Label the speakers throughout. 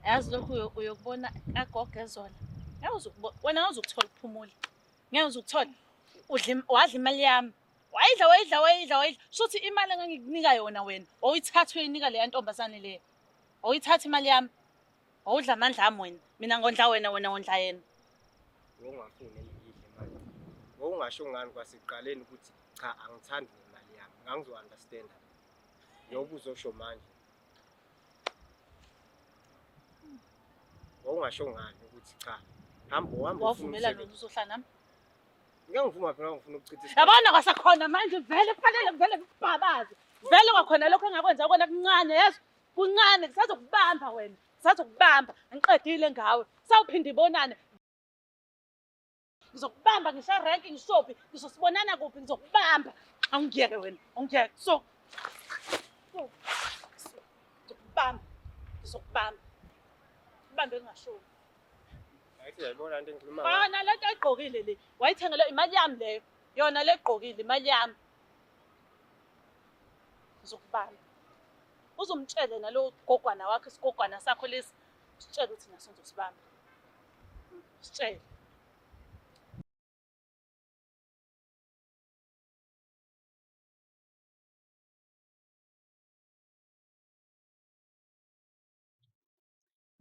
Speaker 1: Yazi lokhu uyokubona kagogo ezola. Wena awuzukuthola ukuphumula. Ngeke uzukuthola. Wadla imali yami. Wayidla. Shuthi imali engangikunika yona wena. Wawuyithatha uyinika leya ntombazane le. Wawuyithatha imali yami. Wawudla amandla ami wena. Mina ngondla wena ngondla yena.
Speaker 2: Ngongafuni ngiyidle manje. Ngokungasho ngani kwasiqaleni ukuthi cha angithandi imali yami. Ngangizo-understand. Njengoba uzosho manje. Ngokungasho ngani ukuthi cha. Hamba
Speaker 1: Wavumelana ukuthi uzohlala nami.
Speaker 2: Ngeke ngivuma phela ngifuna ukuchitha isikhathi.
Speaker 1: Yabona kwasakhona manje vele ngibhabaze. Vele kwakhona lokho engakwenza kona kuncane yazi. Kuncane kusazokubamba wena. Kusazokubamba. Angiqedile ngawe. Sawuphinda ibonane. Ngizokubamba ngisha ranking shophi. Ngizosibonana kuphi ngizokubamba. Awungiyeke wena. Awungiyeke. Ngizokubamba. Ubambe ngingashoni.
Speaker 2: Ayithi uyayibona into engikhuluma ngayo.
Speaker 1: Yona lento ayigqokile le. Wayithengele imali yami leyo. Yona le egqokile imali yami. Ngizokubamba. Uzomtshele nalo gogwana wakhe isigogwana sakho lesi. Sitshele ukuthi naso ngizosibamba. Sitshele.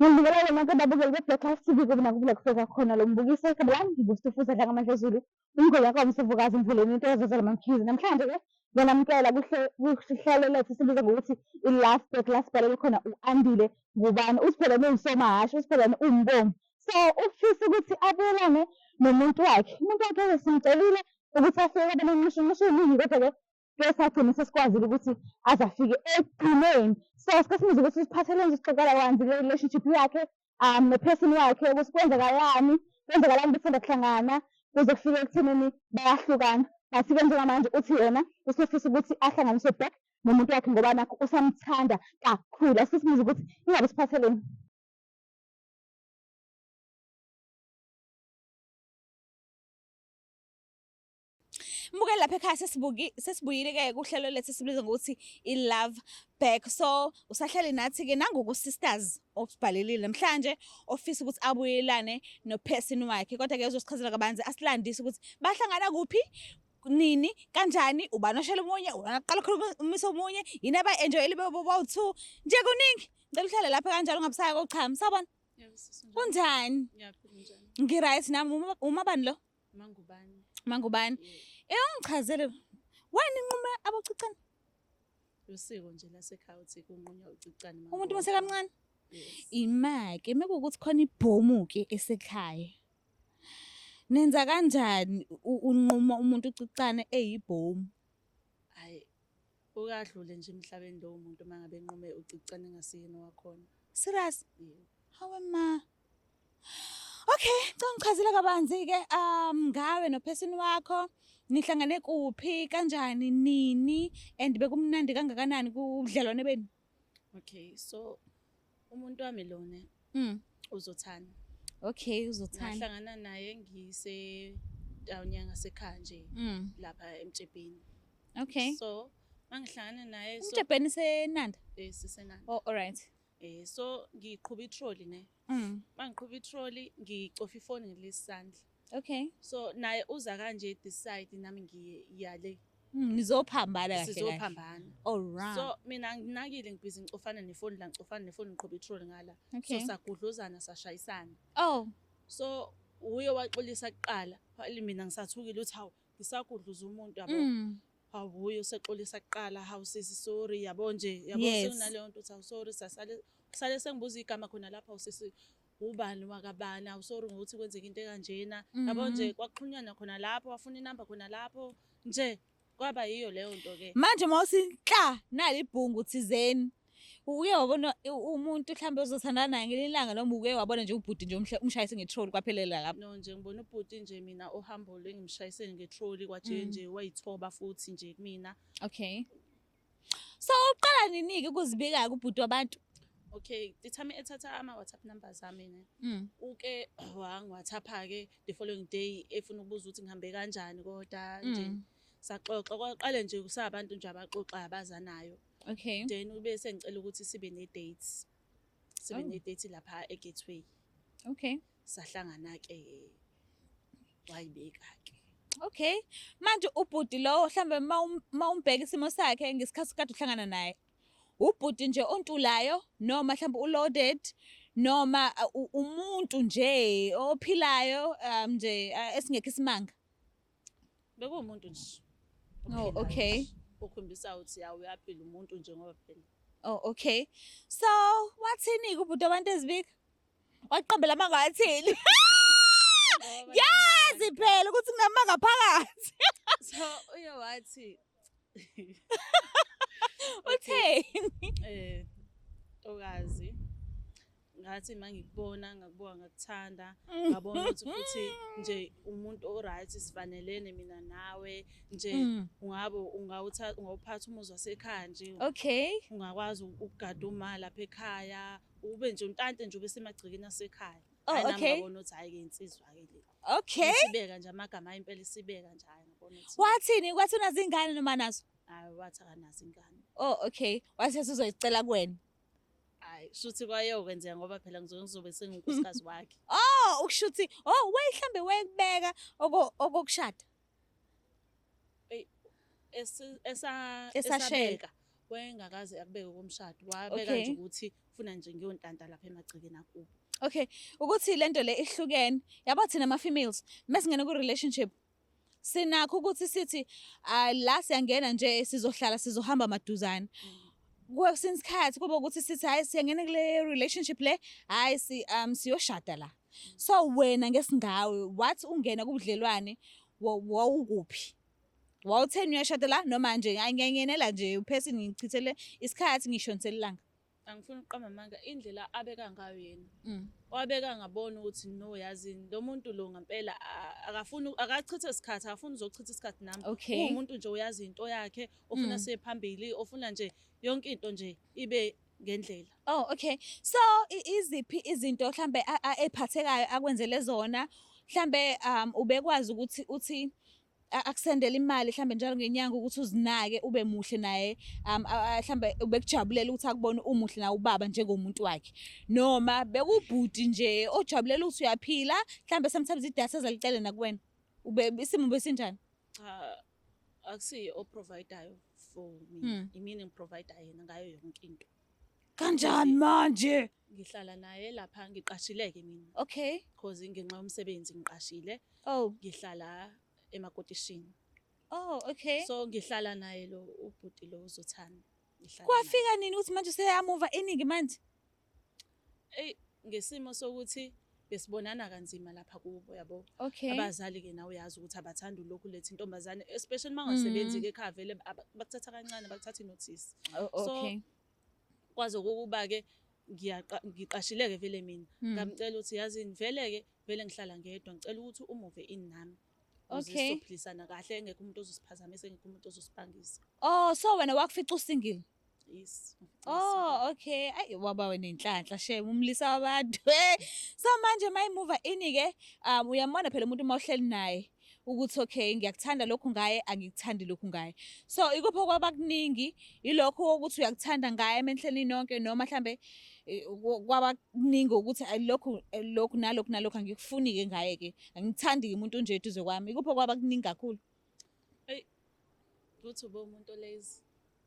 Speaker 3: Ngibukela yona kodwa Broadcast TV kuba nakubula kufika khona lo mbukiso ekhaya ngibusifuza la ngamanje ezulu umgoli wakho umsevukazi mvuleni into ezozela mamkhizi namhlanje ke nginamkela kuhlelo lethu sibiza ngokuthi i-last break last ball khona uandile ngubani usiphelane uSomahashe usiphelane uMbongo so ufisa ukuthi abelane nomuntu wakhe simcelile ukuthi afike benemishini eningi kodwa ke sagcina sesikwazile ukuthi aze afike ekugcineni so sikhathini ukuthi siphathelene nje sixoxela kwanzi relationship yakhe ne-person wakhe ukuthi kwenzakalani bethanda kuhlangana kuze kufike ekuthenini bayahlukana ngathi-ke njengamanje uthi yena usefisa ukuthi ahlanganiswe back nomuntu wakhe ngoba nakho usamthanda kakhulu asisibiza ukuthi ingabe siphathelene.
Speaker 4: Mbukela lapha ekhaya sesibuyile-ke kuhlelo lethu esibiza ngokuthi i-Love Back. So usahleli nathi-ke nangoku sisters osibhalelile namhlanje ofisa ukuthi abuyelane no-person wakhe kodwa-ke uzosichazela kabanzi asilandise ukuthi bahlangana kuphi nini kanjani ubani oshela omunye ubani aqala khona umisa omunye yini aba-enjoyele bawu-two nje kuningi ngicela uhlale lapha kanjalo ungabusaya kochama sabona kunjani ngi-right nami umabani lo Mangubani ungichazele wena inqume abocicane
Speaker 1: usiko nje lasekhaya uthi kunqunywa ucicane
Speaker 4: umuntu mase kancane imake mekuwukuthi khona ibhomu-ke esekhaya nenza kanjani unquma umuntu ucicane eyibhomu
Speaker 1: hayi ukadlule nje emhlabeni lo umuntu mangabe enqume ucicane engasiyena wakhona
Speaker 4: serious hawe ma okay ngichazile kabanzi-ke ngawe no-person wakho nihlangane kuphi kanjani nini and bekumnandi kangakanani kubudlelwane benu.
Speaker 1: Okay so umuntu wami lona uzothanda.
Speaker 4: Okay uzothanda.
Speaker 1: Ngahlangana naye ngise-town yangasekhaya nje lapha eMtshebeni.
Speaker 4: Okay.
Speaker 1: So mangihlangana naye
Speaker 4: eMtshebeni senanda?
Speaker 1: Sisenanda.
Speaker 4: Oh alright.
Speaker 1: So ngiqhuba itroli ne. Mangiqhuba itroli ngicofa ifoni ngelesandla.
Speaker 4: Okay.
Speaker 1: So naye uza kanje decide nami ngiyale.
Speaker 4: Nizophambana kahle.
Speaker 1: Sizophambana.
Speaker 4: Alright.
Speaker 1: So mina nginakile ngibhizi ngicofana nefoni la ngicofana nefoni ngiqhuba itroli ngala.
Speaker 4: Okay.
Speaker 1: So sagudluzana sashayisana.
Speaker 4: Oh.
Speaker 1: So uye waxolisa kuqala. Mina ngisathukile uthi hawu ngisagudluza umuntu yabo. Hawuye usexolisa kuqala hawu sisi sorry yabo nje yabo sekunaleyo nto uthi hawu sorry sasale sengibuza igama khona lapha usisi ubani wakabani awu sorry ngokuthi kwenzeka into ekanjena yabo nje kwaxhunyana khona lapho wafuna inamba khona lapho nje kwaba yiyo leyo nto ke
Speaker 4: manje mawusinhla nali ibhungu thizeni uke wabona umuntu mhlambe uzothandana naye ngelinye ilanga noma uke wabona nje ubhuti nje umshayise ngetroli kwaphelela lapho
Speaker 1: no nje ngibona ubhuti nje mina ohambole engimshayiseni ngetroli kwaje nje wayithoba futhi nje kumina.
Speaker 4: Okay so uqala nini-ke ukuzibika kubhuti wabantu?
Speaker 1: Okay dithame ethatha ama-WhatsApp numbers ami ne uke wangi-WhatsApp-a-ke the following day efuna ukubuza ukuthi ngihambe kanjani kodwa nje saxoxa kwaqale nje kusabantu nje abaxoxa abazanayo
Speaker 4: Okay.
Speaker 1: then ube sengicela ukuthi sibe ne-dates. Sibe
Speaker 4: Oh.
Speaker 1: ne-date lapha e-Gateway.
Speaker 4: Okay.
Speaker 1: Sahlangana-ke wayibeka-ke.
Speaker 4: Okay. Manje ubhuti lo mhlambe mawumbheka isimo sakhe ngesikhathi kade uhlangana naye. Ubhuti nje ontulayo noma mhlambe uloaded noma umuntu nje ophilayo nje esingekho isimanga.
Speaker 1: Bekuwumuntu nje.
Speaker 4: Oh,
Speaker 1: ophilayo
Speaker 4: okay.
Speaker 1: nje, okhombisa ukuthi yawu uyaphila umuntu nje ngoba phela.
Speaker 4: Oh, okay. So, wathini ubhuti abantu ezibika? Waqambela amanga wathini? Yazi phela ukuthi kunamanga phakathi.
Speaker 1: So uye wathi
Speaker 4: Utheni?
Speaker 1: Ntokazi ngathi mangikubona ngakuthanda ngabona ukuthi futhi nje umuntu oright sifanelene mina nawe nje ungawuphatha umuzwa wasekhaya nje
Speaker 4: Okay.
Speaker 1: ungakwazi ukugada uma lapha ekhaya ube nje untante nje ube semagcikeni asekhaya.
Speaker 4: Oh,
Speaker 1: Hayi nami
Speaker 4: okay.
Speaker 1: ngabona ukuthi hayi ke insizwa ke le.
Speaker 4: Okay.
Speaker 1: Isibeka nje amagama impela isibeka nje hayi ngabona ukuthi.
Speaker 4: Wathini? Kwathi unazo ingane noma nazo?
Speaker 1: Hayi wathi akanazi ingane.
Speaker 4: Oh, okay. Wathi uzoyicela kuwena.
Speaker 1: Hayi shuthi kwayokwenzeka ngoba phela ngizobe senginkosikazi wakhe.
Speaker 4: Oh, ukushuthi. Oh, wayihlambe wayekubeka okokushada.
Speaker 1: Esabeka wayengakaze akubeke komshado wabeka
Speaker 4: Okay.
Speaker 1: nje ukuthi ufuna nje ngiyontanta lapha emagcikeni akubo.
Speaker 4: Okay. Ukuthi lento le ihlukene. Yabo thina ama-females mesingena ku-relationship. Sinakho ukuthi sithi la siyangena nje sizohlala sizohamba maduzane. Kwesinye isikhathi kube ukuthi sithi hayi siyangena kule relationship le hayi siyoshada la. So wena ngesingawe wathi ungena kubudlelwane wawukuphi? Wawutheni uyashada la noma nje ngiyangenela nje uphesi ngichithele isikhathi ngishontselelanga.
Speaker 1: Angifuni ukuqamba amanga indlela abeka ngayo yena. Wabeka ngabona ukuthi no yazini lo muntu lo ngempela akafuni akachithe isikhathi akafuni uzochitha isikhathi nami.
Speaker 4: Okay.
Speaker 1: Umuntu nje uyazi into yakhe ofuna siye phambili ofuna nje yonke into nje ibe ngendlela.
Speaker 4: Oh, okay. So iziphi izinto mhlambe ephathekayo akwenzele zona mhlambe ubekwazi ukuthi uthi akusendela imali mhlambe njalo ngenyanga ukuthi uzinake ube muhle naye mhlambe ubekujabulela ukuthi akubone umuhle nawe ubaba njengomuntu wakhe noma bekubhudi nje ojabulela ukuthi uyaphila mhlambe sometimes idatha ezalicele nakuwena isimo besinjani?
Speaker 1: Cha akusiye oprovidayo for mina imini ngiprovider yena ngayo yonke into.
Speaker 4: Kanjani manje?
Speaker 1: Ngihlala naye lapha ngiqashileke mina.
Speaker 4: Okay.
Speaker 1: Because ngenxa yomsebenzi ngiqashile.
Speaker 4: Oh.
Speaker 1: Ngihlala emakotishini.
Speaker 4: Oh, okay.
Speaker 1: So ngihlala naye lo ubhuti lo uzothanda.
Speaker 4: Kwafika nini ukuthi manje seyamuva iningi manje?
Speaker 1: Ngesimo sokuthi besibonana kanzima lapha kubo yabo.
Speaker 4: Okay.
Speaker 1: Abazali ke nawe uyazi ukuthi abathanda lokhu lethe intombazane especially mangasebenzi ke ekhaya vele bakuthatha kancane bakuthatha inotice.
Speaker 4: Okay.
Speaker 1: Kwaze ukuba ke ngiqashileke vele mina. Ngamcela ukuthi yazi vele ngihlala ngedwa ngicela ukuthi umuve ini nami.
Speaker 4: Okay.
Speaker 1: Sizophilisana kahle engekho umuntu ozosiphazamisa engekho umuntu ozosibangisa.
Speaker 4: Oh, so wena wakufica usingle?
Speaker 1: Yes.
Speaker 4: Oh, okay. Ayi waba wena inhlanhla shame umlisa wabantu. So manje mayimuva ini ke uyamona phela umuntu mawuhleli naye ukuthi okay ngiyakuthanda lokhu ngaye angikuthandi lokhu ngaye. So ikupho kwabakuningi ilokho ukuthi uyakuthanda ngaye emenhleni nonke noma mhlambe kwabakuningi ukuthi lokhu nalokhu angikufuni ke ngaye ke angithandi ke umuntu nje eduze kwami ikupho kwabakuningi kakhulu.
Speaker 1: Ukuthi ube umuntu lazy.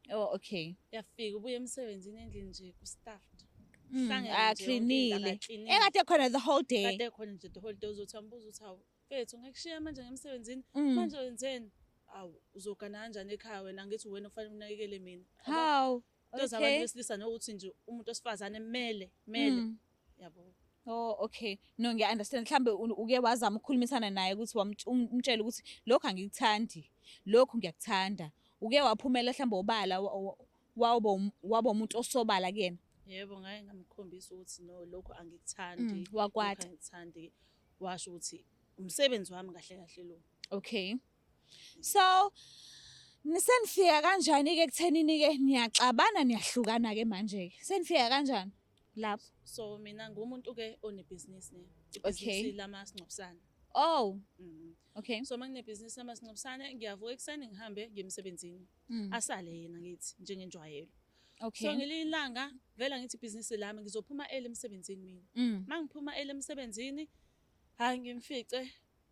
Speaker 4: Oh, okay.
Speaker 1: Yafika ubuye emsebenzini endlini nje ku-staffed.
Speaker 4: Cleanile. Engade khona the whole day.
Speaker 1: Kade khona nje the whole day uzothi ambuza ukuthi hawu mfethu ngikushiya manje ngemsebenzini manje wenzeni? Awu uzogana kanjani ekhaya wena ngithi wena ufanele unakekele mina.
Speaker 4: How?
Speaker 1: Those abantu besilisa nokuthi nje umuntu osifazane mele yabo.
Speaker 4: Oh, okay. No, ngiya-understand. Mhlambe uke wazama ukukhulumisana naye ukuthi umtshela ukuthi lokhu angikuthandi, lokhu ngiyakuthanda. Uke waphumela mhlambe obala waba umuntu osobala kuyena.
Speaker 1: Yebo ngaye ngamkhombisa ukuthi no lokho angikuthandi.
Speaker 4: Wakwatha.
Speaker 1: Angikuthandi. Washo ukuthi umsebenzi wami kahle kahle lo.
Speaker 4: Okay. So nisenifika kanjani ke kuthenini ke niyaxabana niyahlukana ke manje ke? Senifika kanjani lapho?
Speaker 1: So mina ngumuntu ke onebusiness ne.
Speaker 4: Okay.
Speaker 1: Ibhizinisi lamasingcwabisane.
Speaker 4: Oh. Okay.
Speaker 1: So manginebhizinisi lamasingcwabisane ngiyavuka ekuseni ngihambe ngiyemsebenzini. Asale yena ngithi njengenjwayelo.
Speaker 4: Okay.
Speaker 1: ngelinye ilanga vela ngithi ibhizinisi lami ngizophuma early emsebenzini mina. Uma ngiphuma early emsebenzini, hayi ngimfice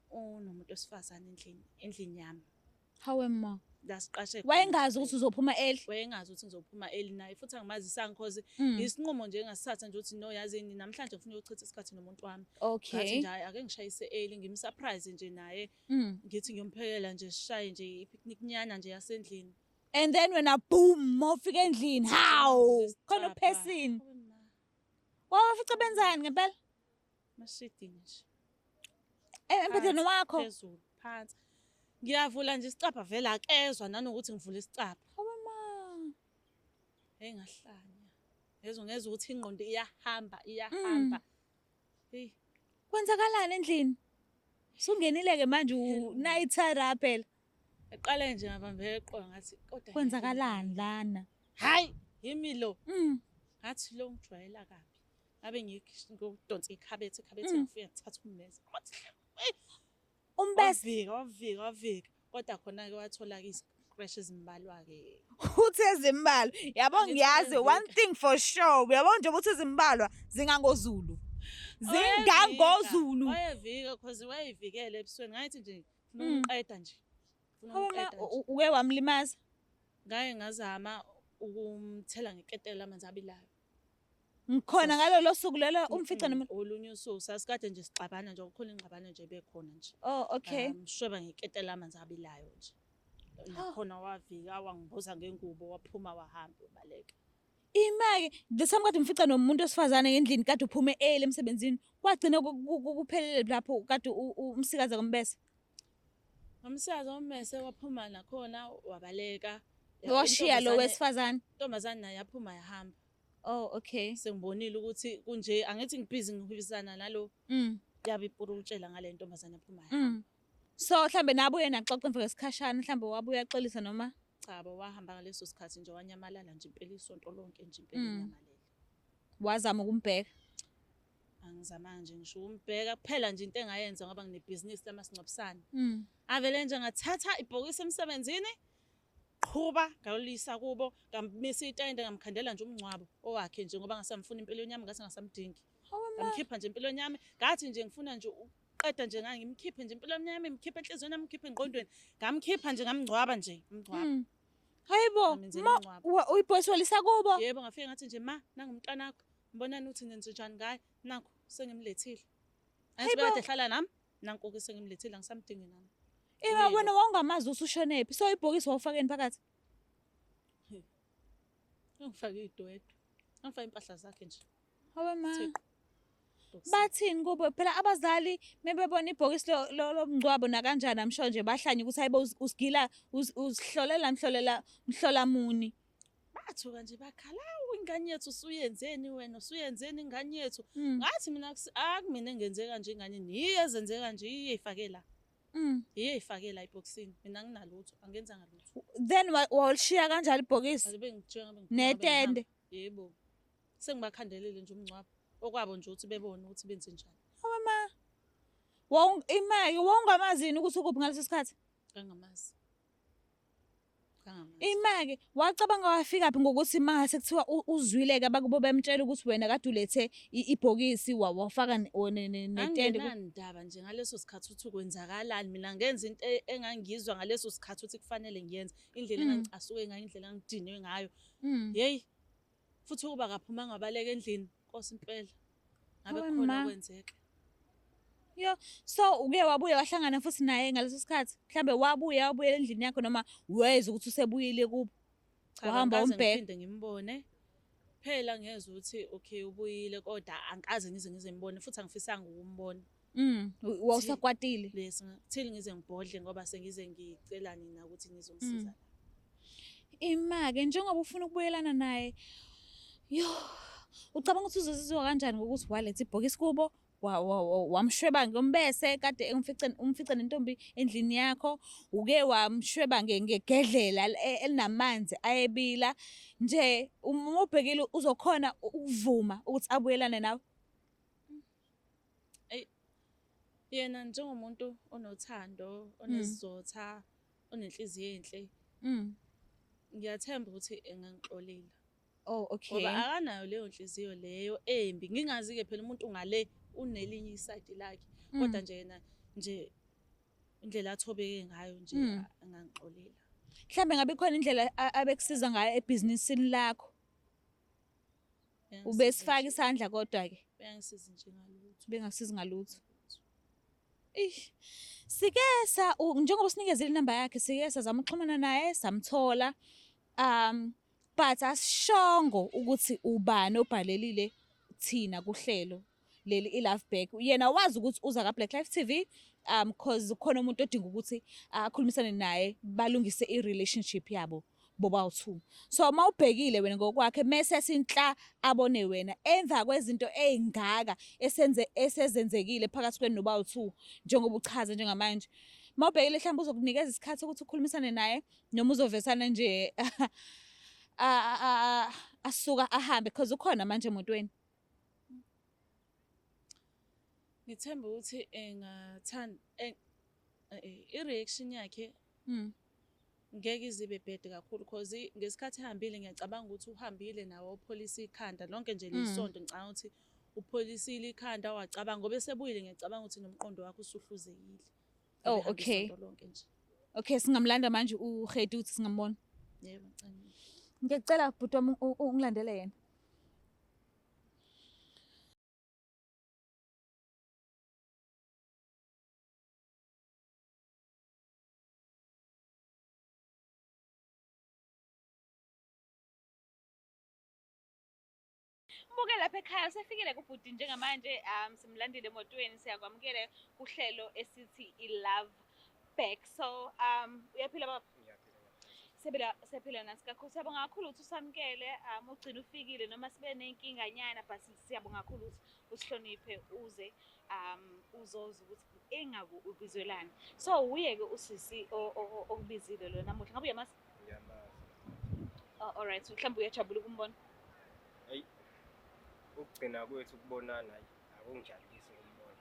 Speaker 1: unomuntu wesifazane endlini yami.
Speaker 4: Hawe ma.
Speaker 1: La siqashe khona.
Speaker 4: Wayengazi ukuthi uzophuma early.
Speaker 1: Wayengazi ukuthi ngizophuma early naye futhi angimazisanga because
Speaker 4: Mm.
Speaker 1: isinqumo nje engasithatha nje ukuthi no yazini namhlanje ngifuna ukuchitha isikhathi nomuntu wami. Ngathi
Speaker 4: Okay.
Speaker 1: nje ake ngishayise early ngimsurprise nje naye ngithi ngiyomphekela nje sishaye nje i-picnic nyana nje yasendlini.
Speaker 4: And then wena boom mawufika endlini. Haw. Khona uphesini. Wafica benzani ngempela?
Speaker 1: Mashidini nje.
Speaker 4: Empetheni wakho.
Speaker 1: Phezulu phansi. Ngiyavula nje isicapha vela akezwa nanokuthi ngivule isicapha.
Speaker 4: Hawe ma.
Speaker 1: Engahlanya. Ngezwe ukuthi ingqondo iyahamba. Hey,
Speaker 4: Kwenzakalani endlini? Sungenile ke manje unayithara phela.
Speaker 1: eqale nje ngabambeka eqolo ngathi kodwa
Speaker 4: Kwenzakalani lana?
Speaker 1: hayi yimi lo. Ngathi lo ngijwayela kabi. Ngabe ngidonsa ikhabethe ngifika ngithatha ummese.
Speaker 4: Umbese
Speaker 1: Wavika. Kodwa khona ke wathola ke iscratch ezimbalwa ke.
Speaker 4: uthi ezimbalwa. Yabo ngiyazi one thing for sure. Uyabona nje ukuthi izimbalwa zingangozulu. Zingangozulu.
Speaker 1: Wayevika because wayevikele ebusweni. Ngathi nje funa uqeda nje.
Speaker 4: Uke wamlimaza.
Speaker 1: Ngaye ngazama ukumthela ngeketela amanzi abilayo.
Speaker 4: Ngikhona ngalo losuku lelo umfica noma.
Speaker 1: Olunye usuku sasikade nje sixabana nje kukhona ingxabano nje bekhona nje.
Speaker 4: Oh okay.
Speaker 1: Mshweba ngeketela amanzi abilayo nje. Nakhona wavika wangibuza ngengubo waphuma wahamba ubaleka.
Speaker 4: Imake ngesamkade umfica nomuntu osifazane ngendlini kade uphume early emsebenzini. Kwagcina kuphelele lapho kade umsikaza kombese.
Speaker 1: Umsikazi wommese waphuma nakhona wabaleka.
Speaker 4: Washiya lo wesifazane.
Speaker 1: Intombazane naye yaphuma yahamba.
Speaker 4: Oh okay.
Speaker 1: Sengibonile ukuthi kunje angithi ngibhizi ngihubisana nalo. Yabe ipuru utshela ngale ntombazane yaphuma yahamba.
Speaker 4: So mhlambe nabuye naxoxa emva kwesikhashana mhlambe wabuya axolisa noma
Speaker 1: Cha wahamba ngaleso sikhathi nje wanyamalala nje impela isonto lonke nje impela inyamalele.
Speaker 4: wazama ukumbheka.
Speaker 1: Angizamanga nje ngisho umbheka kuphela nje into engayenza ngoba nginebhizinisi lamasingcwabisane. Avele nje ngathatha ibhokisi emsebenzini qhuba ngayolisa kubo ngamisa itende ngamkhandela nje umncwabo owakhe nje ngoba ngasamfuna impilo yami ngase ngasamdingi. Ngamkhipha nje impilo yami ngathi nje ngifuna nje uqeda nje ngimkhiphe nje impilo yami ngimkhiphe enhlizweni yami ngimkhiphe engqondweni ngamkhipha nje ngamngcwaba nje umngcwabo.
Speaker 4: Hayibo uyibhoyisi walisa kubo.
Speaker 1: Yebo ngafika ngathi nje ma nangumntwana wakho ngibonani uthi nenze njani ngaye nakho sengimlethile. Ayithi bekade ehlala nami nanku ke sengimlethile ngisamdingi nami.
Speaker 4: Ima wena wawungamazi usushonephi so ibhokisi wawufakeni phakathi.
Speaker 1: Ngifake idwedwe. Ngifake impahla zakhe nje.
Speaker 4: Hawe ma. Bathini kubo phela abazali mebebona ibhokisi lomngcwabo na kanjani amsho nje bahlanye ukuthi hayibo usigila usihlolela mhlola muni.
Speaker 1: Bathuka nje bakhala ingane yethu usuyenzeni wena usuyenzeni ingane yethu. Ngathi mina akumina engenze kanje ingane niye ezenzeka nje iyeyifakela. Iyeyifakela ibhokisini mina nginalutho angenza ngalutho.
Speaker 4: Then walishiya kanjalo ibhokisi.
Speaker 1: Azibe ngitshela ngabe
Speaker 4: netende.
Speaker 1: Yebo. Sengibakhandelile nje umngcwabo. Okwabo nje ukuthi bebone ukuthi benze njani.
Speaker 4: Hawe ma. Imali wawungamazini ukuthi ukuphi ngaleso sikhathi?
Speaker 1: Ngangamazi.
Speaker 4: Imake wacabanga wafika phi ngokuthi mase kuthiwa uzwileke abakubo bemtshela ukuthi wena kade ulethe ibhokisi wafaka netende.
Speaker 1: Anginandaba nje ngaleso sikhathi ukuthi kwenzakalani mina ngenza into engangizwa ngaleso sikhathi ukuthi kufanele ngiyenze indlela engangicasuke ngayo indlela engidinwe ngayo. Hey futhi kuba kaphuma ngabaleka endlini Nkosi impela ngabe khona kwenzeka.
Speaker 4: Yo so uke wabuya wahlangana futhi naye ngaleso sikhathi mhlambe wabuya endlini yakho noma weza ukuthi usebuyile kubo wahamba umbheka
Speaker 1: ngipinde ngimbone phela ngezwe ukuthi okay ubuyile kodwa angikaze ngize ngimbone futhi angifisanga ukumbona.
Speaker 4: Wawusakwatile
Speaker 1: lesi ngithile ngize ngibhodle ngoba sengize ngicela nina ukuthi nizongisiza.
Speaker 4: Imake njengoba ufuna ukubuyelana naye yo ucabanga ukuthi uzozizwa kanjani ngokuthi walethe ibhokisi kubo wamshweba ngombese kade umfice nentombi endlini yakho uke wamshweba ngegedlela elinamanzi ayebila nje ubhekile uzokhona ukuvuma ukuthi abuyelane nawe.
Speaker 1: Yena njengomuntu onothando onezizotha onenhliziyo enhle ngiyathemba ukuthi engangixolile
Speaker 4: Oh,
Speaker 1: ngoba
Speaker 4: okay.
Speaker 1: akanayo leyo nhliziyo leyo embi. Ngingazi-ke phela umuntu ngale unelinye isayidi lakhe, kodwa nje yena nje indlela athobeke ngayo nje angangixolela.
Speaker 4: Mhlambe ngabe khona indlela abekusiza ngayo ebhizinisini lakho. Ubesifaka isandla kodwa-ke
Speaker 1: Bengisiza nje ngalutho.
Speaker 4: bengasizi ngalutho. Sikesa njengoba usinikezile inamba yakhe, sikesa zama ukuxhumana naye samthola. But asishongo ukuthi ubani obhalelile thina kuhlelo leli i-Love Back. Yena wazi ukuthi uza ka-Black Life TV because khona umuntu odinga ukuthi akhulumisane naye balungise i-relationship yabo bobawu-2. So mawubhekile wena ngokwakhe mase sinhla abone wena emva kwezinto ezingaka esezenzekile phakathi kwenu nobawu-2 njengoba uchaza njengamanje. Mawubhekile mhlawumbe uzokunikeza isikhathi ukuthi ukhulumisane naye noma uzovesana nje asuka ahambe because ukhona manje emotweni.
Speaker 1: Ngithemba ukuthi engathanda i-reaction yakhe ngeke izibe bhede kakhulu because ngesikhathi ehambile ngiyacabanga ukuthi uhambile nawo upholisa ikhanda lonke nje lesonto. Ngicabanga ukuthi upholisile ikhanda wacabanga ngoba esebuyile ngiyacabanga ukuthi nomqondo wakhe usuhluzekile.
Speaker 4: Oh, okay.
Speaker 1: Lonke nje.
Speaker 4: Okay, singamlanda manje uHedi ukuthi singambona.
Speaker 1: Yebo, ngicela.
Speaker 4: Ngiyacela bhuti wami ungilandele yena. Mbuke lapha ekhaya usefikile kubhuti njengamanje simlandile emotweni siyakwamukela kuhlelo esithi i-Love Back. So uyaphila baba? Siyaphila nasi kakhulu. Siyabonga kakhulu ukuthi usamukele ugcina ufikile noma sibe nenkinga nyana but siyabonga kakhulu ukuthi usihloniphe uze uzoza ukuthi engabe ubizwelana. So uye-ke usisi okubizile lo namuhla. Ngabe uyamazi?
Speaker 2: Ngiyamazi.
Speaker 4: Alright, mhlawumbe uyajabula ukumbona.
Speaker 2: Ukugcina kwethu ukubonana akungijabulisi ukumbona.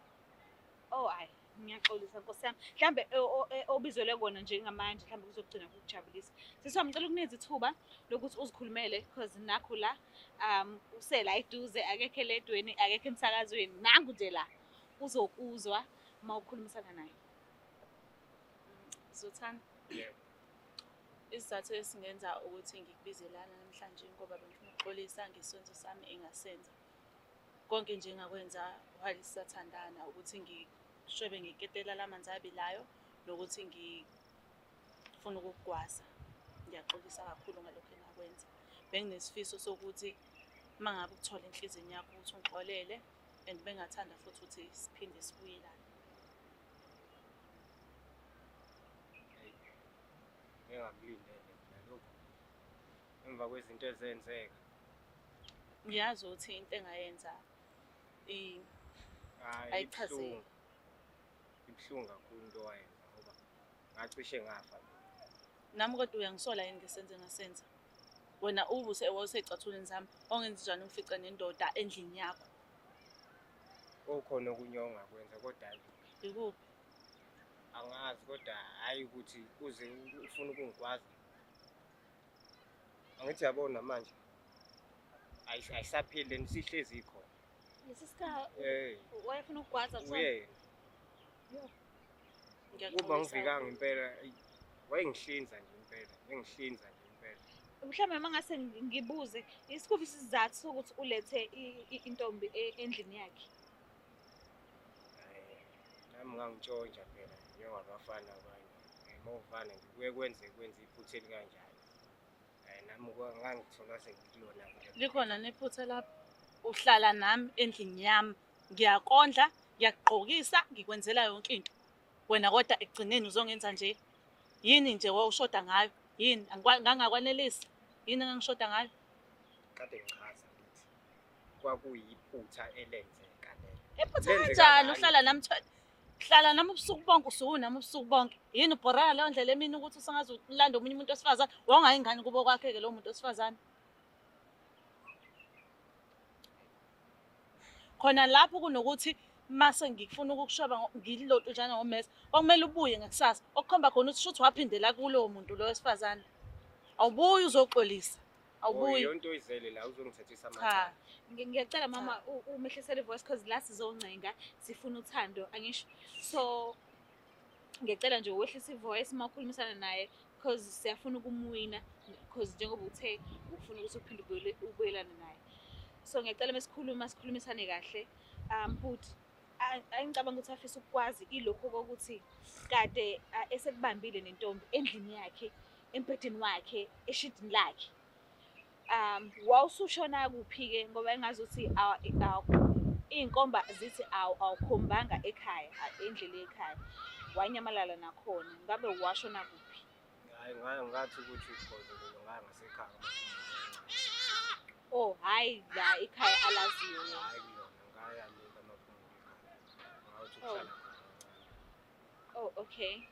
Speaker 4: Oh hayi, ngiyaxolisa Nkosi yami. Mhlambe obizelwe kona njengamanje mhlambe kuzogcina kukujabulisa. Sisomcela ukunikeza ithuba lokuthi uzikhulumele because nakho la usela eduze akekho eledweni akekho emsakazweni nangu nje la uzokuzwa mawukhulumisana naye.
Speaker 1: Zothanda.
Speaker 2: Yebo.
Speaker 1: Isizathu esingenza ukuthi ngikubizelana namhlanje ngoba bengifuna ukuxolisa ngesenzo sami engasenza. Konke nje engakwenza while sisathandana ukuthi ngishwebe ngiketela lamanzi abilayo nokuthi ngifuna ukukugwasa. Ngiyaxolisa kakhulu ngalokho engakwenza. Benginesifiso sokuthi mangabe ukuthola enhlizweni yakho ukuthi ungixolele and bengathanda futhi ukuthi siphinde sibuyelane.
Speaker 2: Ngingakulindele lokho. Emva kwezinto ezenzeka.
Speaker 1: Ngiyazi ukuthi into engayenza ayichazeki.
Speaker 2: Ibuhlungu kakhulu into owayenza ngoba ngacishe ngafa.
Speaker 1: Nami kodwa uyangisola yini ngesenzo engasenza? Wena usecathulweni zami ongenzi njani umfica nendoda endlini yakho.
Speaker 2: Okhona okunye ongakwenza kodwa
Speaker 1: Yikuphi?
Speaker 2: angazi kodwa hayi ukuthi uze ufuna ukungikwazi. Angithi yabona manje ayisaphile nisihlezi ikhona.
Speaker 4: Lesisikhathi wayefuna ukugwaza
Speaker 2: Uye. Kuba ngivikanga impela wayengihlinza nje impela. Ngengihlinza nje impela.
Speaker 4: mhlawumbe mangase ngibuze isikuphi isizathu sokuthi ulethe intombi endlini yakhe.
Speaker 2: Nami ngangitshontsha phela njengabafana abanye. Mawuvana nje kuye kwenze iphutha elikanjalo. Nami ngangithola sengikulona nje.
Speaker 1: Likhona nephutha lapho. Uhlala nami endlini yami. Ngiyakondla, ngiyakugqokisa, ngikwenzela yonke into. Wena kodwa ekugcineni uzongenza nje. Yini nje wawushoda ngayo? Yini ngangakwanelisi? Yini engangishoda ngayo?
Speaker 2: Kade ngichaza ngithi kwakuyiphutha elenzeka lelo.
Speaker 1: Iphutha kanjani uhlala nami hlala nami ubusuku bonke usuku nami ubusuku bonke. Yini ubhorana leyo ndlela emini ukuthi usangaze ulanda omunye umuntu wesifazane wangayingane kubo kwakhe-ke lo muntu wesifazane. Khona lapho kunokuthi mase ngifuna ukukushweba ngililothu njana ngomesa okumele ubuye ngakusasa okukhomba khona ukuthi shuthi waphindela kulowo muntu lo wesifazane. Awubuye uzoxolisa. awubuyi.
Speaker 2: Yonke oyizele la uzongithethisa
Speaker 1: Cha.
Speaker 2: amacala.
Speaker 4: Ngiyacela mama umehlisele ivoice because la sizoncenga sifuna uthando angisho. So ngiyacela nje wehlisa ivoice uma ukhulumisana naye because siyafuna ukumwina because njengoba uthe ufuna ukuthi uphinde ubuyelane naye. So ngiyacela sikhulumisane kahle. Futhi angicabanga ukuthi afisa ukwazi ilokho kokuthi kade esekubambile nentombi endlini yakhe, embhedeni wakhe, eshidini lakhe. Wawusushona kuphi-ke ngoba engazi ukuthi iy'nkomba zithi awukhombanga ekhaya, endlini ekhaya. Wanyamalala nakhona. Ngabe washona kuphi?
Speaker 2: Hayi ngathi ukuthi ukhona ngaya ngasekhaya.
Speaker 4: Oh, hhayi la ekhaya alaziyo.
Speaker 2: Hayi kuyona ngaya le kaMaphumulo ekhaya. Ngawuthi uhlala khona.
Speaker 4: Oh, okay.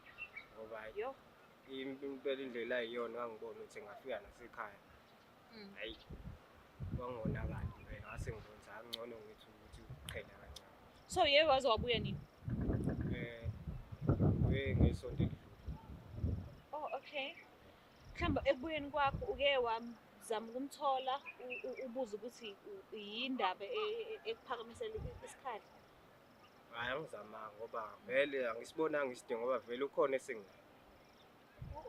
Speaker 2: Ngoba
Speaker 4: Yo.
Speaker 2: impela indlela ayiyona ngangibona ukuthi ngafika nasekhaya. Hayi. Kwangonakala impela ngase ngibona angcono ngithi ukuthi uqhela kancane.
Speaker 4: So yeye waze wabuya nini?
Speaker 2: Ngesonto elidlule.
Speaker 4: Oh, okay. Mhlawumbe ekubuyeni kwakho uke wazama ukumthola ubuze ukuthi yindaba ekuphakamisela isikhathi.
Speaker 2: Hayi angizamanga ngoba vele angisibonanga isidingo ngoba vele ukhona esenginayo.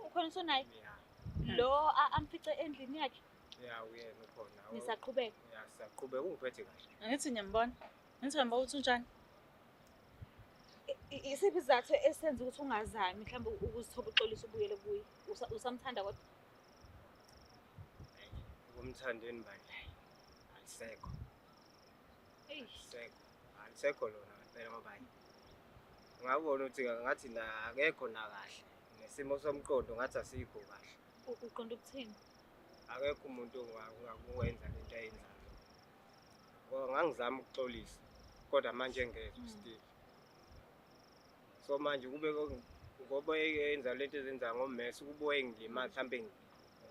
Speaker 4: Ukhona sonayo?
Speaker 2: Yeah.
Speaker 4: Lo amfice endlini yakhe?
Speaker 2: Yeah, uyena ukhona.
Speaker 4: Nisaqhubeka?
Speaker 2: Yeah, siyaqhubeka ungiphethe kahle.
Speaker 1: Angithi ngiyambona. Ngithemba ukuthi unjani?
Speaker 4: Isiphi isizathu esenza ukuthi ungazami mhlawumbe ukuzithoba uxolisa ubuyele kuye? Usamthanda kodwa?
Speaker 2: Ukumthandeni manje. Alisekho.
Speaker 4: Hey.
Speaker 2: Alisekho lona ngempela ngoba ngabona ukuthi ngathi la akekho na kahle. Nesimo somqondo ngathi asikho kahle.
Speaker 4: Uqonda ukuthini?
Speaker 2: Akekho umuntu ongakwenza lento ayenzayo. Ngoba ngangizama ukuxolisa kodwa manje ngezwe still. So manje kube ngoba eyenza lento ezenza ngomesi kube engilimazi mhlambe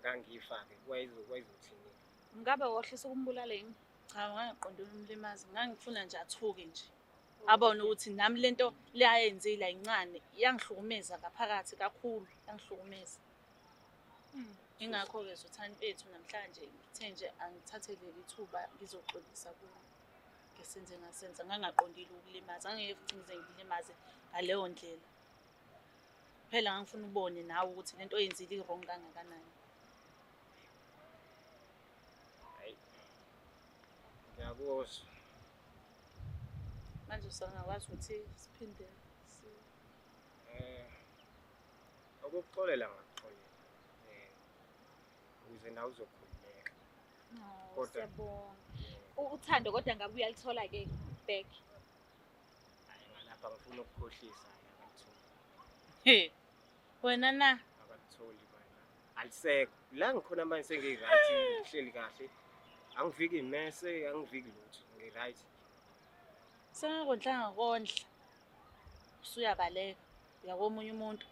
Speaker 2: ngangifake kwayizothini.
Speaker 4: Ngabe wohlisa ukumbulala yini?
Speaker 1: Cha, ngangaqonda umlimazi. Ngangifuna nje athuke nje. Abone ukuthi nami lento le ayenzile ayincane iyangihlukumeza ngaphakathi kakhulu, yangihlukumeza. Ingakho ke zothani bethu namhlanje ngithe nje angithathele ithuba ngizoxolisa kuye. Ngesenze ngasenza ngangaqondile ukulimaza. Angeke futhi ngize ngilimaze ngaleyo ndlela. Phela ngangifuna ubone nawe ukuthi lento oyenzile i-wrong kangakanani.
Speaker 2: Hayi. Ngiyakuzwa.
Speaker 1: Manje usangakwazi ukuthi siphinde
Speaker 2: ukuxolela ngakuxolela. Ukuze nawe uzokhululeka. Kodwa
Speaker 4: Siyabonga. Uthando kodwa ngabe uyalithola ke back.
Speaker 2: Hayi ngalapha ngifuna ukukhohlisa akakutholi.
Speaker 1: He. Wena na
Speaker 2: Akakutholi manje. Alisekho. La ngikhona manje sengi-right ngihleli kahle. Angiviki imese, angiviki lutho. Ngi-right.
Speaker 1: sengakondlanga kondla. Usuyabaleka. Uyakomunye umuntu.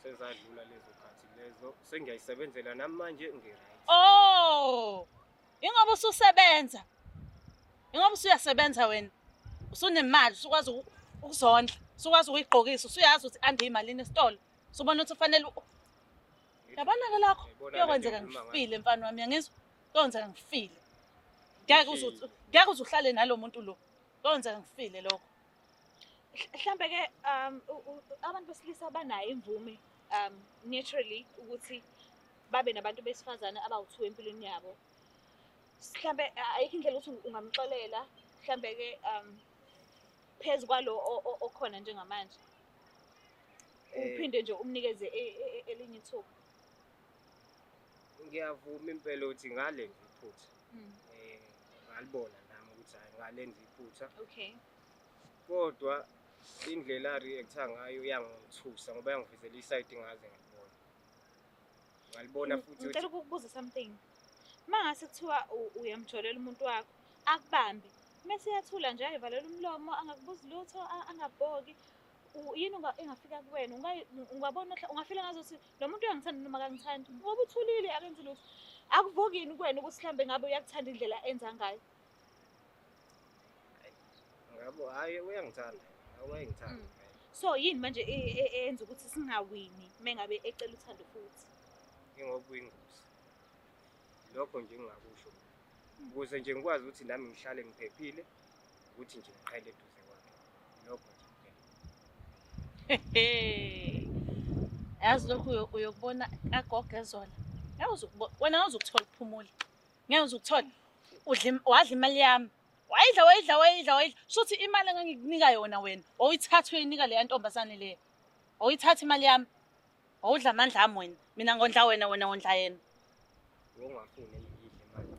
Speaker 2: Sezadlula lezo khathi lezo sengiyayisebenzela nami manje ngi-right.
Speaker 1: Oh! Ingoba ususebenza. Ingoba usuyasebenza wena. Usunemali, usukwazi ukuzondla. Usukwazi ukuyigqokisa, usuyazi ukuthi ande imalini esitolo. Usubona ukuthi ufanele yabona ke lakho. Kuyokwenzeka ngifile mfana wami, yangizwa? Kuyokwenzeka ngifile. Ngeke uzuhlale nalomuntu lo. Kuyokwenzeka ngifile lokho.
Speaker 4: Mhlambe ke abantu besilisa banayo imvume naturally ukuthi babe nabantu besifazane abawu2 empilweni yabo. Mhlambe ayikho indlela ukuthi ungamxolela mhlambe ke phezulu kwalo okhona njengamanje. Uphinde nje umnikeze elinye ithuba.
Speaker 2: Ngiyavuma impela ukuthi ngale ngiphutha. Ngalibona nami ukuthi hayi ngalenza iphutha.
Speaker 4: Okay.
Speaker 2: Kodwa indlela a-reacta ngayo yangithusa ngoba yangivizela iside engaze ngibona. Ngalibona futhi
Speaker 4: Ngicela ukukubuza something. Mangase kuthiwa uyamjolela umuntu wakho, akubambe. Mase yathula nje ayivalela umlomo, angakubuzi lutho, angabhoki. Yini engafika kuwena? Ungabona ungafika ngazothi lo muntu uyangithanda noma akangithandi. Ngoba uthulile akenzi lutho. Akuvuki yini kuwena ukuthi mhlambe ngabe uyakuthanda indlela enza ngayo?
Speaker 2: ngabo hayi uyangithanda. Awayengithanda.
Speaker 4: So yini manje eyenza ukuthi singawini mengabe ecela uthando futhi?
Speaker 2: ingoba uyingozi. Lokho nje engingakusho ukuze nje ngikwazi ukuthi nami ngihlale ngiphephile ukuthi nje ngiqhele eduze kwakhe. Lokho nje kuphela.
Speaker 1: Yazi lokhu uyokubona kagogo ezona. Wena ngawuzukuthola ukuphumula. Ngeke uzukuthola. Wadla imali yami. Wayidla. Shuthi imali engangikunika yona wena. Wawuyithatha uyinika leya ntombazane leyo. Wawuyithatha imali yami. Wawudla amandla ami wena. Mina ngondla wena wondla yena.
Speaker 2: Wongafuni ngidle imali.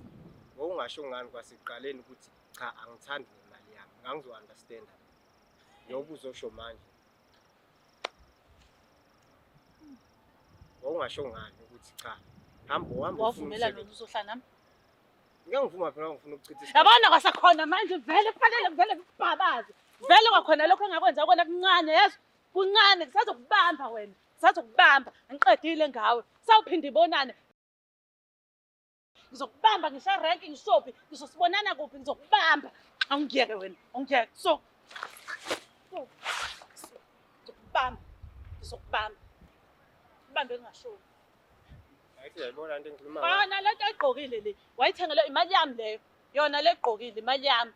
Speaker 2: Wongasho ngani kwasekuqaleni ukuthi cha angithandi imali yami. Ngangizo-understand. Yoba uzosho manje. Wongasho ngani ukuthi cha. Hamba
Speaker 1: Wavumela lona uzohlala nami.
Speaker 2: Ngeke ngivuma phela ngifuna ukuchitha isikhathi.
Speaker 1: Yabona kwasakhona manje vele kufanele kubhabaze. Vele kwakhona lokho engakwenza kona kuncane yazi. Kuncane kusazokubamba wena. Kusazokubamba. Angiqedile ngawe. Sawuphinda ibonane. Ngizokubamba ngisha ranking shophi. Ngizosibonana kuphi ngizokubamba. Awungiyeke wena. Awungiyeke. So. Ngizokubamba. Ubambe ngashoni.
Speaker 2: Ayithi uyayibona into engikhuluma
Speaker 1: ngayo. Yona lento ayigqokile le. Wayithengele imali yami leyo. Yona le egqokile imali yami.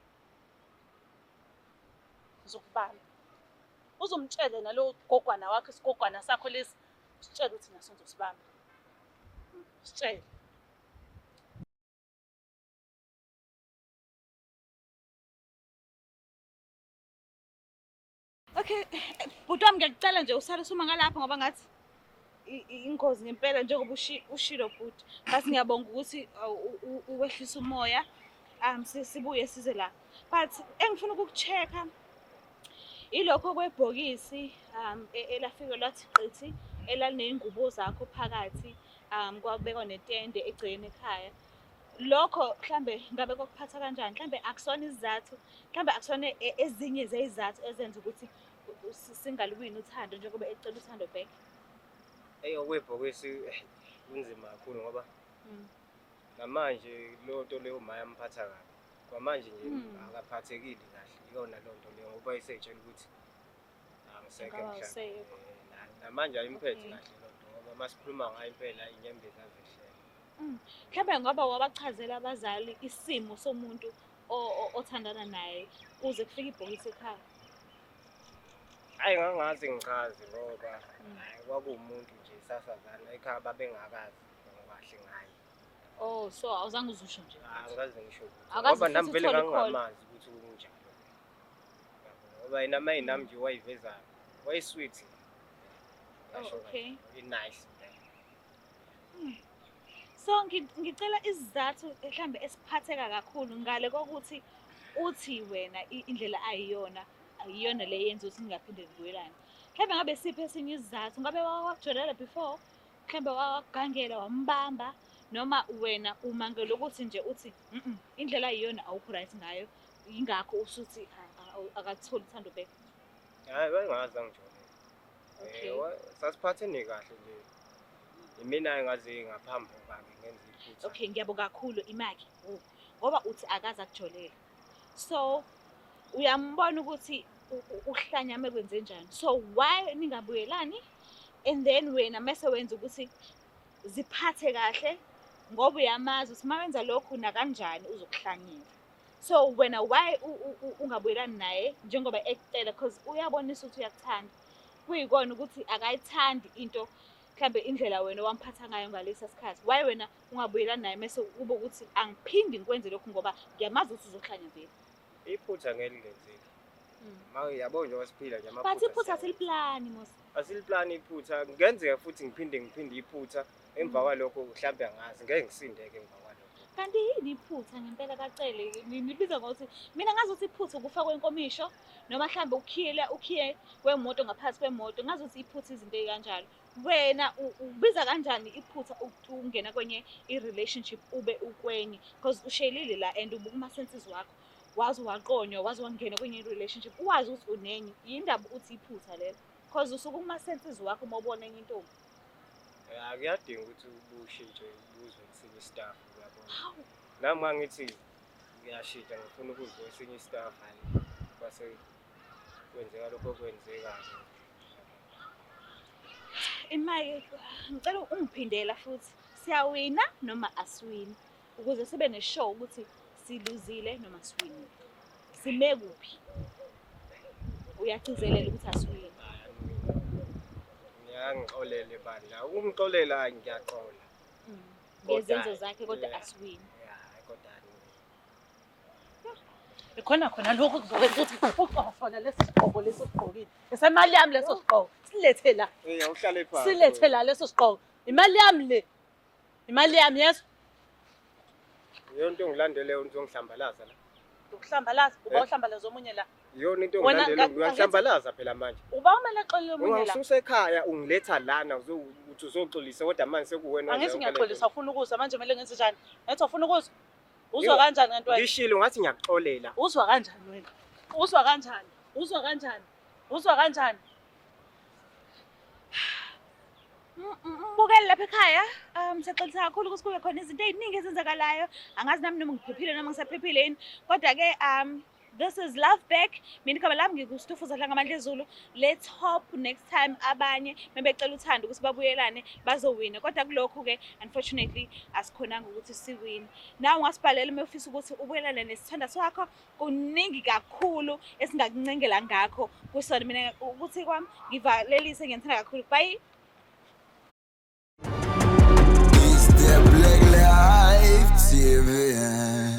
Speaker 1: Ngizokubamba. Uzomtshele nalo gogwana wakhe isigogwana sakho lesi. Sitshele ukuthi naso ngizosibamba. Sitshele. Okay, bhuti wami ngiyacela nje usale suma ngalapha ngoba ngathi ingozi ngempela njengoba ushilo bhuti. Basi ngiyabonga ukuthi uwehlisa umoya. Sibuye size la. But engifuna ukukuchecka ilokho kwebhokisi elafika lathi qithi elalney'ngubo zakho phakathi kwabekwa netende egcekeni ekhaya. Lokho mhlambe ngabe kokuphatha kanjani? Mhlambe akusona isizathu, mhlambe akusona ezinye zezizathu ezenza ukuthi singaliwini uthando njengoba ecela uthando back.
Speaker 2: Okwebhokisi kunzima kakhulu ngoba namanje lo nto leyo maya mphatha kabi. Kwamanje nje akaphathekile kahle. Iyona lo nto leyo ngoba iseyitshela ukuthi angiseke mhlawumbe. Namanje ayimphethe kahle lo nto ngoba masikhuluma ngayo impela inyembezi azishela.
Speaker 1: Mhlambe ngoba wabachazela abazali isimo somuntu othandana naye kuze kufike ibhokisi ekhaya.
Speaker 2: Hayi ngangazi ngichaze ngoba kwakuwumuntu nje sasazana ekhaya babengakazi kahle ngaye.
Speaker 1: Oh so awuzange uzusho nje.
Speaker 2: Angikaze ngisho ukuthi ngoba nami vele ngangingamazi ukuthi kunjalo. Ngoba yena mayinami nje wayivezayo. Wayisweet.
Speaker 1: Okay.
Speaker 2: Nice.
Speaker 1: So ngicela isizathu mhlambe esiphatheka kakhulu ngale kokuthi uthi wena indlela ayiyona le yenza ukuthi ningaphinde nibuyelane. Mhlambe ngabe siphe esinye isizathu ngabe wakujolela before mhlambe wakugangela wambamba noma wena umangela ukuthi nje uthi indlela ayiyona awukho right ngayo ingakho usuthi akakutholi uthando back.
Speaker 2: Hayi bengazi angijona.
Speaker 1: Okay.
Speaker 2: Sasiphathene kahle nje. Mina engazi ngaphambi kwami ngenza iphutha.
Speaker 1: Okay, ngiyabonga kakhulu imaki. Ngoba uthi akaza kujolela. So uyambona ukuthi uhlanyame kwenze njani. So why ningabuyelani? And then wena mase wenza ukuthi ziphathe kahle ngoba uyamazi ukuthi mawenza lokhu na kanjani uzokuhlanyela. So wena why ungabuyelani naye njengoba ekucela because uyabonisa ukuthi uyakuthanda. Kuyikona ukuthi akayithandi into mhlambe indlela wena wamphatha ngayo ngalesa sikhathi. Why wena ungabuyelani naye mase ube ukuthi angiphindi ngikwenze lokhu ngoba ngiyamazi ukuthi uzohlanya vele.
Speaker 2: Iphutha ngeke lingenzeki. Manje yabo nje wasiphila nje amaphutha.
Speaker 1: But iphutha asiliplani mos.
Speaker 2: Asiliplani iphutha. Ngenzeka futhi ngiphinde iphutha emva kwalokho mhlambe angazi ngeke ngisindeke emva kwalokho.
Speaker 1: Kanti yini iphutha ngempela kacele nibiza ngokuthi mina ngazi ukuthi iphutha ukufa kwenkomisho noma mhlambe ukhiye wemoto ngaphansi kwemoto ngazi ukuthi iphutha izinto ezikanjalo. Wena ubiza kanjani iphutha ukungena kwenye i-relationship ube ukwenye because ushelile la and ubukuma senses wakho wazi waqonywa wazi wangena kwenye i-relationship uwazi ukuthi unenye yindaba uthi iphutha lelo because usuke kuma senses wakho uma ubona enye intombi.
Speaker 2: Akuyadinga ukuthi ubushintshe ubuzwe esinye istaff uyabona. Nami ngangithi ngiyashintsha ngifuna ukuzwa esinye istaff hayi kwase kwenzeka lokho kwenzeka.
Speaker 4: Imake ngicela ungiphindela futhi. Siyawina noma asiwini ukuze sibe neshow ukuthi siluzile noma siwinile. Sime kuphi? Uyagcizelela ukuthi asiwini.
Speaker 2: Ngiyangixolele bandla. Ukumxolela ngiyaxola.
Speaker 4: Ngezenzo zakhe kodwa asiwini.
Speaker 2: Hayi kodwa
Speaker 1: Khona lokho kuzokwenza ukuthi uqofona lesi sigqoko lesi sigqokile. Esemali yami leso sigqoko. Silethe la.
Speaker 2: Uhlale phansi.
Speaker 1: Silethe la leso sigqoko. Imali yami le. Imali yami yeso.
Speaker 2: Yonke ngilandele ungihlambalaza la.
Speaker 1: Ukuhlambalaza, uba uhlambalaza omunye la.
Speaker 2: Yona into ngilandele uyahlambalaza phela manje.
Speaker 1: Uba umele xolele omunye la.
Speaker 2: Ungasusa ekhaya ungiletha lana uthi uzoxolisa kodwa manje sekuwena.
Speaker 1: Angithi ngiyaxolisa ufuna ukuzwa manje kumele ngenze njani? Ethi ufuna ukuzwa? Uzwa kanjani kanti wena?
Speaker 2: Ngishilo ngathi ngiyaxolela.
Speaker 1: Uzwa kanjani wena? Uzwa kanjani? Uzwa kanjani? Uzwa kanjani?
Speaker 4: Mbukeli lapha ekhaya, siyaxolisa kakhulu ukuthi kube khona izinto eziningi ezenzakalayo. Angazi nami noma ngiphephile noma ngisaphephile yini. Kodwa ke this is Love Back. Mina igama lami ngikuStufuza Dlangamandla Zulu. Let's hope next time abanye mebecela uthando ukuthi babuyelane bazowina. Kodwa kulokho ke unfortunately asikhonanga ukuthi siwine. Nawe ungasibhalela ufisa ukuthi ubuyelane nesithanda sakho. Kuningi kakhulu esingakuncengela ngakho. Kusona mina ukuthi kwami ngivalelise ngiyithanda kakhulu. Bye.
Speaker 5: It's the Black Life TV.